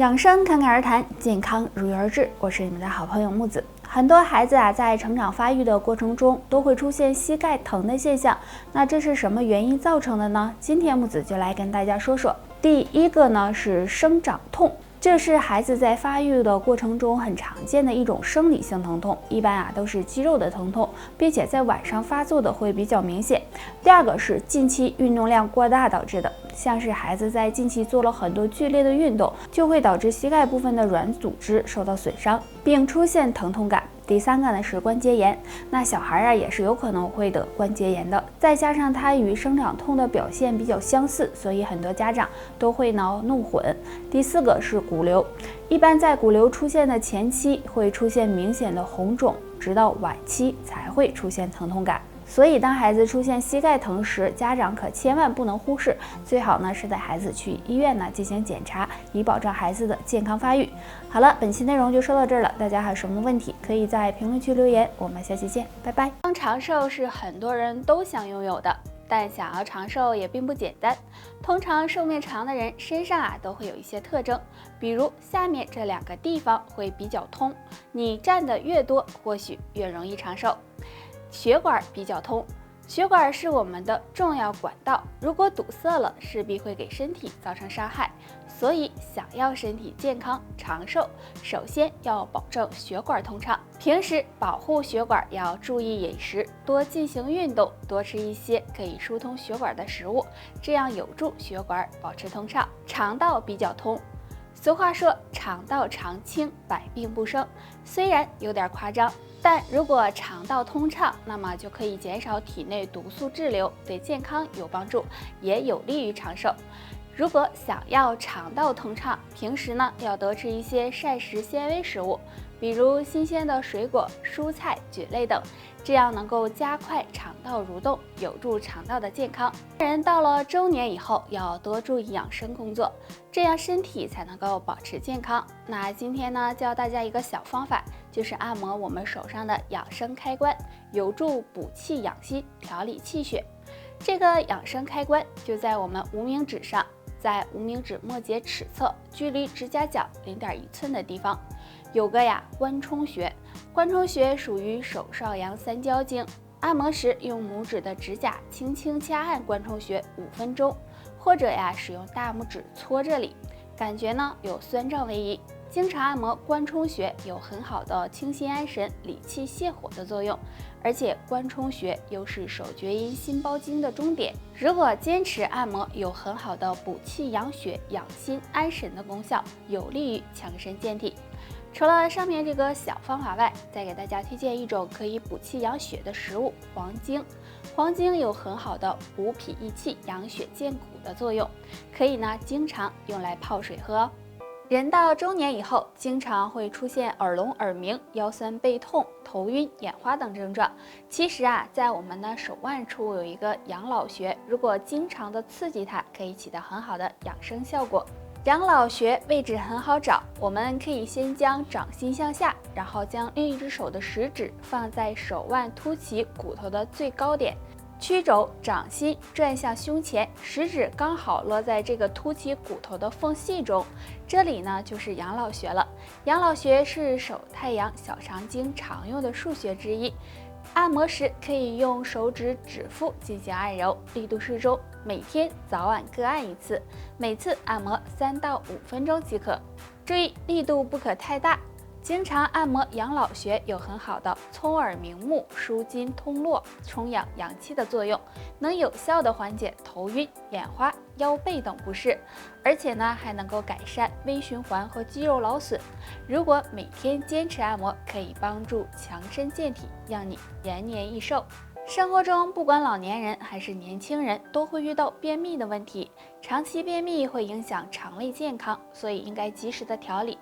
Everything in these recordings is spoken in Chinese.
养生侃侃而谈，健康如约而至。我是你们的好朋友木子。很多孩子在成长发育的过程中都会出现膝盖疼的现象，那这是什么原因造成的呢？今天木子就来跟大家说说。第一个呢是生长痛。这是孩子在发育的过程中很常见的一种生理性疼痛，一般都是肌肉的疼痛，并且在晚上发作的会比较明显。第二个是近期运动量过大导致的，像是孩子在近期做了很多剧烈的运动，就会导致膝盖部分的软组织受到损伤，并出现疼痛感。第三个呢是关节炎，那小孩也是有可能会得关节炎的，再加上它与生长痛的表现比较相似，所以很多家长都会弄混。第四个是骨瘤，一般在骨瘤出现的前期会出现明显的红肿，直到晚期才会出现疼痛感。所以当孩子出现膝盖疼时，家长可千万不能忽视，最好呢是带孩子去医院进行检查，以保障孩子的健康发育。好了，本期内容就说到这儿了，大家还有什么问题可以在评论区留言，我们下期见，拜拜。长寿是很多人都想拥有的，但想要长寿也并不简单。通常寿命长的人身上都会有一些特征，比如下面这两个地方会比较通，你站得越多，或许越容易长寿。血管比较通，血管是我们的重要管道，如果堵塞了，势必会给身体造成伤害。所以想要身体健康长寿，首先要保证血管通畅。平时保护血管要注意饮食，多进行运动，多吃一些可以疏通血管的食物，这样有助血管保持通畅。肠道比较通，俗话说肠道常清，百病不生，虽然有点夸张，但如果肠道通畅，那么就可以减少体内毒素滞留，对健康有帮助，也有利于长寿。如果想要肠道通畅，平时要多吃一些膳食纤维食物，比如新鲜的水果、蔬菜、菌类等，这样能够加快肠道蠕动，有助肠道的健康。人到了中年以后，要多注意养生工作，这样身体才能够保持健康。那今天教大家一个小方法，就是按摩我们手上的养生开关，有助补气养心，调理气血。这个养生开关就在我们无名指上，在无名指末节尺侧，距离指甲角0.1寸的地方，有个关冲穴。关冲穴属于手少阳三焦经，按摩时用拇指的指甲轻轻掐按关冲穴5分钟，或者使用大拇指搓这里，感觉有酸胀位移。经常按摩关冲穴有很好的清心安神、理气泻火的作用，而且关冲穴又是手厥阴心包经的中点，如果坚持按摩，有很好的补气养血、养心安神的功效，有利于强身健体。除了上面这个小方法外，再给大家推荐一种可以补气养血的食物——黄精。黄精有很好的补脾益气、养血健骨的作用，可以经常用来泡水喝。人到中年以后，经常会出现耳聋、耳鸣、腰酸背痛、头晕、眼花等症状。其实在我们的手腕处有一个养老穴，如果经常的刺激它，可以起到很好的养生效果。养老穴位置很好找，我们可以先将掌心向下，然后将另一只手的食指放在手腕凸起骨头的最高点，曲肘掌心转向胸前，食指刚好落在这个凸起骨头的缝隙中，这里就是养老穴了。养老穴是手太阳小肠经常用的腧穴之一，按摩时可以用手指指腹进行按揉，力度适中，每天早晚各按1次，每次按摩3到5分钟即可。注意力度不可太大。经常按摩养老穴有很好的聪耳明目、舒筋通络、充养阳气的作用，能有效的缓解头晕、眼花、腰背等不适，而且还能够改善微循环和肌肉劳损。如果每天坚持按摩，可以帮助强身健体，让你延年益寿。生活中不管老年人还是年轻人，都会遇到便秘的问题。长期便秘会影响肠胃健康，所以应该及时的调理。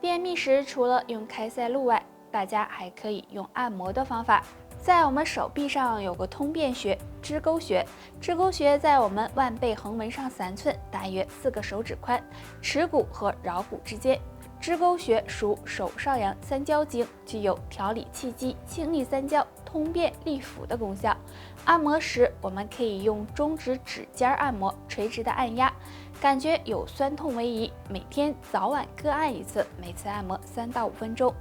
便秘时除了用开塞露外，大家还可以用按摩的方法。在我们手臂上有个通便穴——支沟穴。支沟穴在我们腕背横纹上3寸，大约4个手指宽，耻骨和桡骨之间。支沟穴属手少阳三焦经，具有调理气机、清利三焦、通便利腑的功效。按摩时，我们可以用中指指尖按摩，垂直的按压，感觉有酸痛为宜，每天早晚各按一次，每次按摩3到5分钟，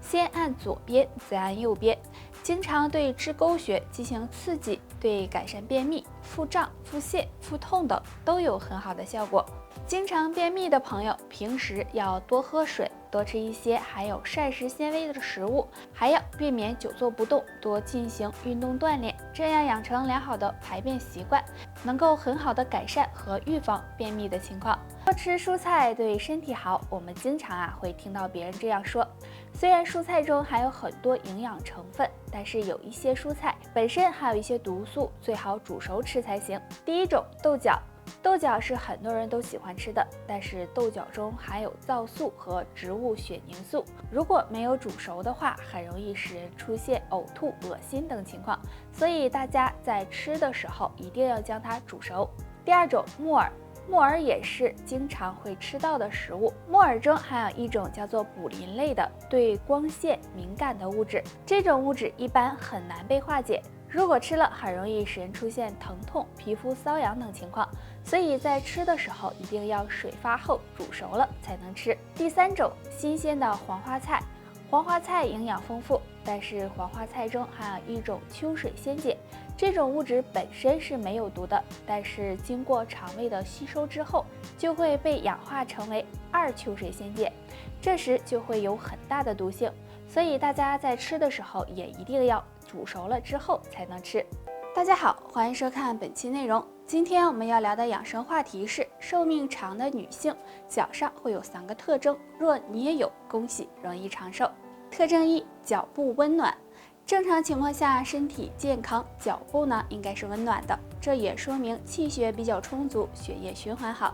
先按左边，再按右边。经常对肢沟穴进行刺激，对改善便秘、腹胀、腹泻、腹痛等都有很好的效果。经常便秘的朋友，平时要多喝水，多吃一些含有膳食纤维的食物，还要避免久坐不动，多进行运动锻炼，这样养成良好的排便习惯，能够很好的改善和预防便秘的情况。多吃蔬菜对身体好，我们经常会听到别人这样说。虽然蔬菜中含有很多营养成分，但是有一些蔬菜本身还有一些毒素，最好煮熟吃才行。第一种，豆角。豆角是很多人都喜欢吃的，但是豆角中含有皂素和植物血凝素，如果没有煮熟的话，很容易使人出现呕吐、恶心等情况，所以大家在吃的时候一定要将它煮熟。第二种，木耳。木耳也是经常会吃到的食物，木耳中含有一种叫做卟啉类的对光线敏感的物质，这种物质一般很难被化解，如果吃了很容易使人出现疼痛、皮肤瘙痒等情况，所以在吃的时候一定要水发后煮熟了才能吃。第三种，新鲜的黄花菜。黄花菜营养丰富，但是黄花菜中含有一种秋水仙碱，这种物质本身是没有毒的，但是经过肠胃的吸收之后，就会被氧化成为2秋水仙碱，这时就会有很大的毒性，所以大家在吃的时候也一定要煮熟了之后才能吃。大家好，欢迎收看本期内容。今天我们要聊的养生话题是寿命长的女性脚上会有3个特征，若你也有，恭喜，容易长寿。特征1，脚部温暖。正常情况下，身体健康，脚部呢应该是温暖的，这也说明气血比较充足，血液循环好。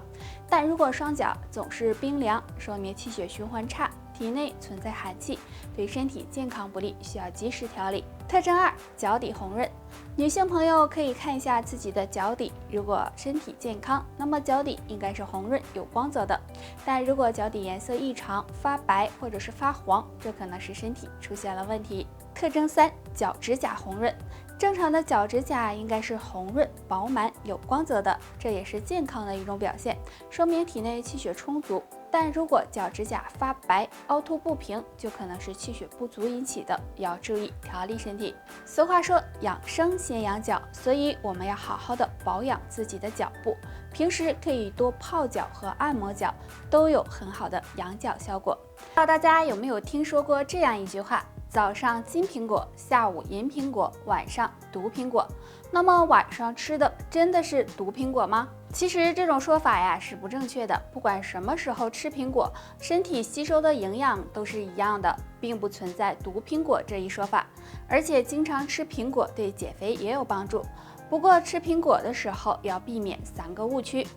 但如果双脚总是冰凉，说明气血循环差，体内存在寒气，对身体健康不利，需要及时调理。特征2，脚底红润。女性朋友可以看一下自己的脚底，如果身体健康，那么脚底应该是红润有光泽的，但如果脚底颜色异常，发白或者是发黄，这可能是身体出现了问题。特征3，脚指甲红润。正常的脚指甲应该是红润、饱满、有光泽的，这也是健康的一种表现，说明体内气血充足。但如果脚指甲发白、凹凸不平，就可能是气血不足引起的，要注意调理身体。俗话说，养生先养脚，所以我们要好好的保养自己的脚部，平时可以多泡脚和按摩脚，都有很好的养脚效果。不知道大家有没有听说过这样一句话，早上金苹果，下午银苹果，晚上毒苹果。那么晚上吃的真的是毒苹果吗？其实这种说法呀是不正确的，不管什么时候吃苹果，身体吸收的营养都是一样的，并不存在毒苹果这一说法。而且经常吃苹果对减肥也有帮助，不过吃苹果的时候要避免3个误区。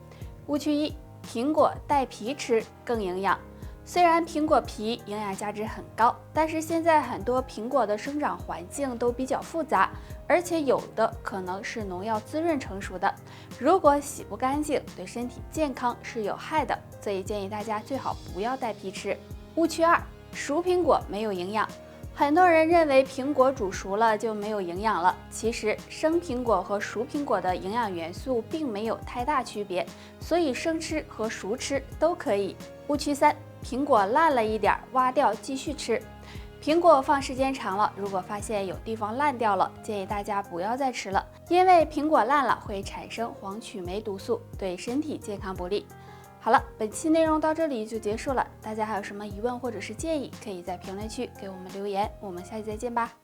误区1，苹果带皮吃更营养。虽然苹果皮营养价值很高，但是现在很多苹果的生长环境都比较复杂，而且有的可能是农药滋润成熟的，如果洗不干净，对身体健康是有害的，所以建议大家最好不要带皮吃。误区2，熟苹果没有营养。很多人认为苹果煮熟了就没有营养了，其实生苹果和熟苹果的营养元素并没有太大区别，所以生吃和熟吃都可以。误区3，苹果烂了一点，挖掉继续吃。苹果放时间长了，如果发现有地方烂掉了，建议大家不要再吃了，因为苹果烂了会产生黄曲霉毒素，对身体健康不利。好了，本期内容到这里就结束了，大家还有什么疑问或者是建议，可以在评论区给我们留言，我们下期再见吧。